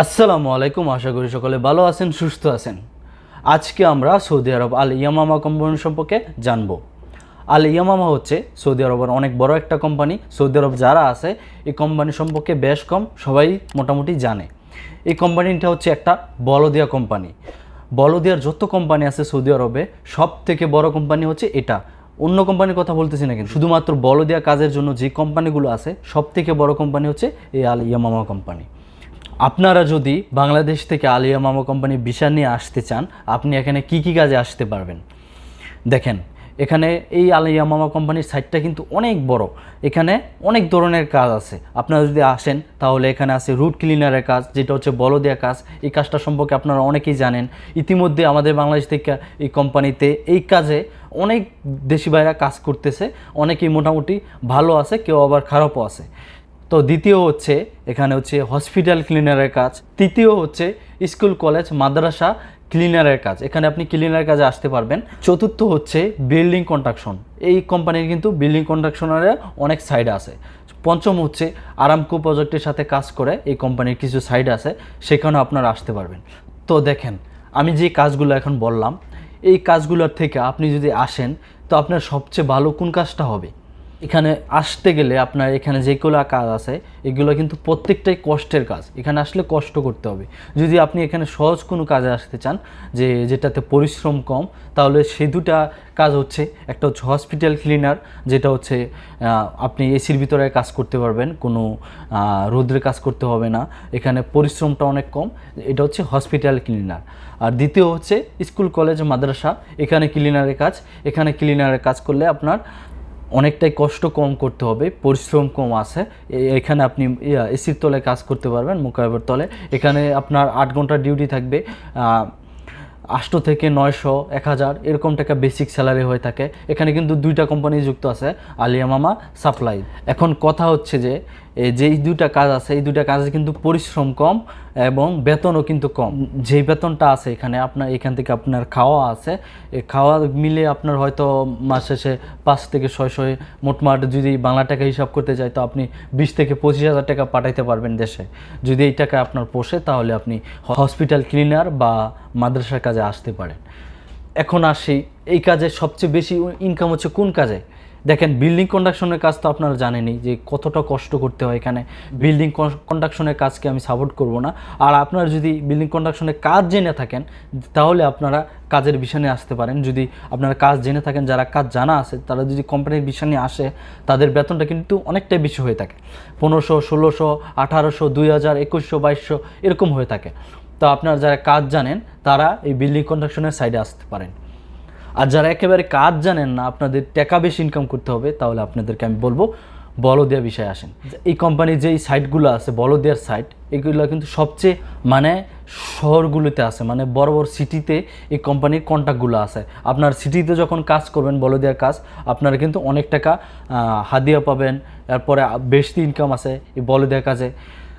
আসসালামু আলাইকুম, আশা করি সকলে ভালো আছেন, সুস্থ আছেন। আজকে আমরা সৌদি আরব আল ইয়ামামা কোম্পানি সম্পর্কে জানব। আল ইয়ামামা হচ্ছে সৌদি আরবের অনেক বড় একটা কোম্পানি। সৌদি আরব যারা আছে এই কোম্পানি সম্পর্কে বেশ কম সবাই মোটামুটি জানে। এই কোম্পানিটা হচ্ছে একটা বলদিয়া কোম্পানি। বলদিয়ার যত কোম্পানি আছে সৌদি আরবে সব থেকে বড় কোম্পানি হচ্ছে এটা। অন্য কোম্পানির কথা বলতেছি না, কিন্তু শুধুমাত্র বলদিয়া কাজের জন্য যে কোম্পানিগুলো আছে সব থেকে বড় কোম্পানি হচ্ছে এই আল ইয়ামামা কোম্পানি। আপনারা যদি বাংলাদেশ থেকে আল ইয়ামামা কোম্পানি ভিসা নিয়ে আসতে চান, আপনি এখানে কি কি কাজে আসতে পারবেন দেখেন। এখানে এই আল ইয়ামামা কোম্পানির সাইটটা কিন্তু অনেক বড়। এখানে অনেক ধরনের কাজ আছে। আপনারা যদি আসেন তাহলে এখানে আছে রুট ক্লিনারের কাজ, যেটা হচ্ছে বলদিয়া কাজ। এই কাজটা সম্পর্কে আপনারা অনেকেই জানেন। ইতিমধ্যে আমাদের বাংলাদেশ থেকে এই কোম্পানিতে এই কাজে অনেক দেশি ভাইরা কাজ করতেছে। অনেকেই মোটামুটি ভালো আছে, কেউ আবার খারাপও আছে। তো দ্বিতীয় হচ্ছে এখানে হচ্ছে হসপিটাল ক্লিনারের কাজ। তৃতীয় হচ্ছে স্কুল কলেজ মাদ্রাসা ক্লিনারের কাজ, এখানে আপনি ক্লিনারের কাজে আসতে পারবেন। চতুর্থ হচ্ছে বিল্ডিং কন্ট্রাকশন। এই কোম্পানির কিন্তু বিল্ডিং কন্ট্রাকশনের অনেক সাইড আছে। পঞ্চম হচ্ছে আরামকো প্রজেক্টের সাথে কাজ করে এই কোম্পানির কিছু সাইড আছে, সেখানেও আপনারা আসতে পারবেন। তো দেখেন, আমি যে কাজগুলো এখন বললাম এই কাজগুলোর থেকে আপনি যদি আসেন তো আপনার সবচেয়ে ভালো কোন কাজটা হবে? এখানে আসতে গেলে আপনার এখানে যেগুলো কাজ আছে এগুলো কিন্তু প্রত্যেকটাই কষ্টের কাজ। এখানে আসলে কষ্ট করতে হবে। যদি আপনি এখানে সহজ কোনো কাজে আসতে চান, যেটাতে পরিশ্রম কম, তাহলে সেই দুটা কাজ হচ্ছে, একটা হচ্ছে হসপিটাল ক্লিনার, যেটা হচ্ছে আপনি এসির ভিতরে কাজ করতে পারবেন, কোনো রোদ্রে কাজ করতে হবে না, এখানে পরিশ্রমটা অনেক কম। এটা হচ্ছে হসপিটাল ক্লিনার। আর দ্বিতীয় হচ্ছে স্কুল কলেজ মাদ্রাসা, এখানে ক্লিনারের কাজ। এখানে ক্লিনারের কাজ করলে আপনার অনেকটাই কষ্ট কম করতে হবে, পরিশ্রম কম আছে। এখানে আপনি এসির তলে কাজ করতে পারবেন, মোকাবের তলে। এখানে আপনার 8 ঘন্টার ডিউটি থাকবে। 800 থেকে 900 1000 এরকম টাকা বেসিক স্যালারি হয়ে থাকে। এখানে কিন্তু দুইটা কোম্পানি যুক্ত আছে, আল ইয়ামামা সাপ্লাই। এখন কথা হচ্ছে যে যেই দুইটা কাজ আছে এই দুইটা কাজে কিন্তু পরিশ্রম কম এবং বেতনও কিন্তু কম। যেই বেতনটা আছে এখানে আপনার এখান থেকে আপনার খাওয়া আছে, এই খাওয়া মিলে আপনার হয়তো মাস শেষে 5 থেকে 600, মোটমাট যদি বাংলা টাকা হিসাব করতে যাই তো আপনি 20 থেকে 25,000 টাকা পাঠাইতে পারবেন দেশে। যদি এই টাকা আপনার পোষে তাহলে আপনি হসপিটাল ক্লিনার বা মাদ্রাসার কাজে আসতে পারেন। এখন আসি, এই কাজে সবচেয়ে বেশি ইনকাম হচ্ছে কোন কাজে? দেখেন, বিল্ডিং কন্ডাকশনের কাজ তো আপনারা জানেনই যে কতটা কষ্ট করতে হয় এখানে। বিল্ডিং কন্ডাকশনের কাজকে আমি সাপোর্ট করব না। আর আপনারা যদি বিল্ডিং কন্ডাকশনের কাজ জেনে থাকেন তাহলে আপনারা কাজের বিষয় নিয়ে আসতে পারেন। যদি আপনারা কাজ জেনে থাকেন, যারা কাজ জানা আছে তারা যদি কোম্পানির বিষয় নিয়ে আসে, তাদের বেতনটা কিন্তু অনেকটাই বেশি হয়ে থাকে। 1500, 1600, 1800, 2000, 2100, 2200 এরকম হয়ে থাকে। তো আপনারা যারা কাজ জানেন তারা এই বিল্ডিং কন্ডাকশনের সাইডে আসতে পারেন। আর যারা একেবারে কাজ জানেন না, আপনাদের টাকা বেশি ইনকাম করতে হবে, তাহলে আপনাদেরকে আমি বলবো বলদিয়া বিষয়ে আসেন। এই কোম্পানির যেই সাইটগুলো আছে বলদিয়ার সাইট, এগুলো কিন্তু সবচেয়ে শহরগুলোতে আছে, বড় বড় সিটিতে এই কোম্পানির কন্ট্যাক্টগুলো আছে। আপনার সিটিতে যখন কাজ করবেন বলদিয়ার কাজ, আপনারা কিন্তু অনেক টাকা হাদিয়া পাবেন। এরপরে বেশি ইনকাম আছে এই বলদিয়ার কাজে,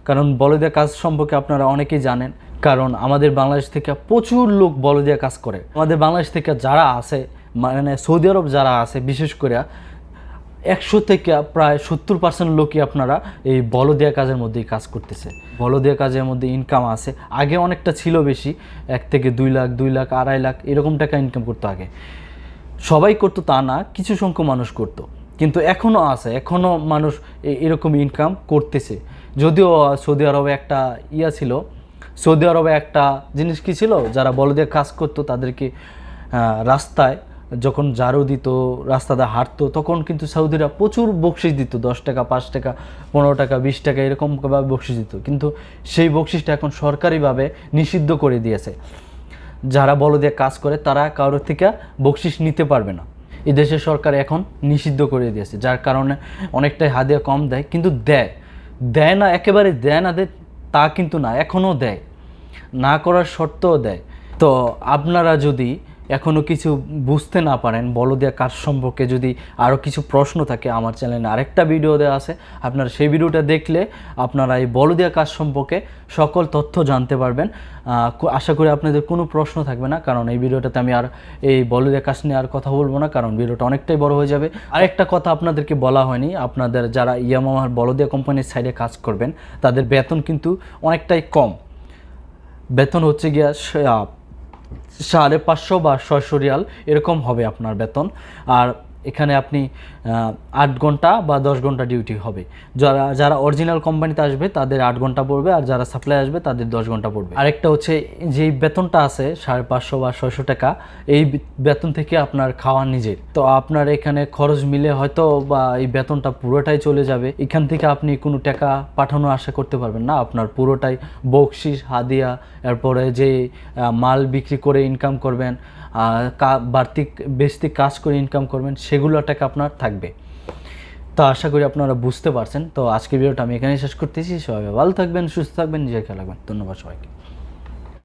কারণ বলদিয়া কাজ সম্পর্কে আপনারা অনেকেই জানেন। কারণ আমাদের বাংলাদেশ থেকে প্রচুর লোক বলদিয়া কাজ করে। আমাদের বাংলাদেশ থেকে যারা আছে, সৌদি আরব যারা আছে, বিশেষ করে 100 থেকে প্রায় 70% লোকই আপনারা এই বলদিয়া কাজের মধ্যেই কাজ করতেছে। বলদিয়া কাজের মধ্যে ইনকাম আছে। আগে অনেকটা ছিল বেশি, 1 থেকে 2 লাখ, 2 লাখ, 2.5 লাখ এরকম টাকা ইনকাম করতো আগে। সবাই করতো তা না, কিছু সংখ্যক মানুষ করতো, কিন্তু এখনও আছে, এখনও মানুষ এরকম ইনকাম করতেছে। যদিও সৌদি আরবে একটা ছিল, সৌদি আরবে একটা জিনিস কি ছিল, যারা বলদিয়া কাজ করতো তাদেরকে রাস্তায় যখন ঝাড়ু দিত, রাস্তাতে হাঁটতো, তখন কিন্তু সৌদিরা প্রচুর বকশিস দিত। 10 টাকা, 5 টাকা, 15 টাকা, 20 টাকা এরকমভাবে বকশিস দিত। কিন্তু সেই বকশিসটা এখন সরকারিভাবে নিষিদ্ধ করে দিয়েছে। যারা বলদিয়া কাজ করে তারা কারোর থেকে বকশিস নিতে পারবে না। এই দেশের সরকার এখন নিষিদ্ধ করে দিয়েছে, যার কারণে অনেকটাই হাদিয়া কম দেয়। কিন্তু দেয় না, একেবারে দেয় না তা কিন্তু না, এখনও দেয়, না করার শর্তও দেয়। তো আপনারা যদি এখনও কিছু বুঝতে না পারেন বলদিয়া কাজ সম্পর্কে, যদি আরও কিছু প্রশ্ন থাকে, আমার চ্যানেলে আরেকটা ভিডিও দেওয়া আছে, আপনারা সেই ভিডিওটা দেখলে আপনারা এই বলদিয়া কাজ সম্পর্কে সকল তথ্য জানতে পারবেন। আশা করি আপনাদের কোনো প্রশ্ন থাকবে না, কারণ এই ভিডিওটাতে আমি আর এই বলদিয়া কাজ নিয়ে আর কথা বলবো না, কারণ ভিডিওটা অনেকটাই বড় হয়ে যাবে। আরেকটা কথা আপনাদেরকে বলা হয়নি, আপনাদের যারা ইয়ামামার বলদিয়া কোম্পানির সাইডে কাজ করবেন তাদের বেতন কিন্তু অনেকটাই কম। বেতন হচ্ছে গিয়া 550 বা 600 রিয়াল এরকম হবে আপনার বেতন। আর এখানে আপনি 8 ঘন্টা বা 10 ঘন্টা ডিউটি হবে। যারা যারা অরিজিনাল কোম্পানিতে আসবে তাদের 8 ঘন্টা পড়বে, আর যারা সাপ্লাই আসবে তাদের 10 ঘন্টা পড়বে। আরেকটা হচ্ছে যেই বেতনটা আছে 550 বা 600 টাকা, এই বেতন থেকে আপনার খাওয়া নিজের। তো আপনার এখানে খরচ মিলে হয়তো বা এই বেতনটা পুরোটাই চলে যাবে। এখান থেকে আপনি কোনো টাকা পাঠানো আশা করতে পারবেন না, আপনার পুরোটাই বকশিস, হাদিয়া, এরপরে যে মাল বিক্রি করে ইনকাম করবেন, বাড়তি বেশি কাজ করে ইনকাম করবেন, সেগুলো টাকা আপনার থাকবে। তো আশা করি আপনারা বুঝতে পারছেন। তো আজকের ভিডিওটা আমি এখানেই শেষ করতেছি। সবাই ভালো থাকবেন, সুস্থ থাকবেন, নিজের খেয়াল রাখবেন। ধন্যবাদ সবাইকে।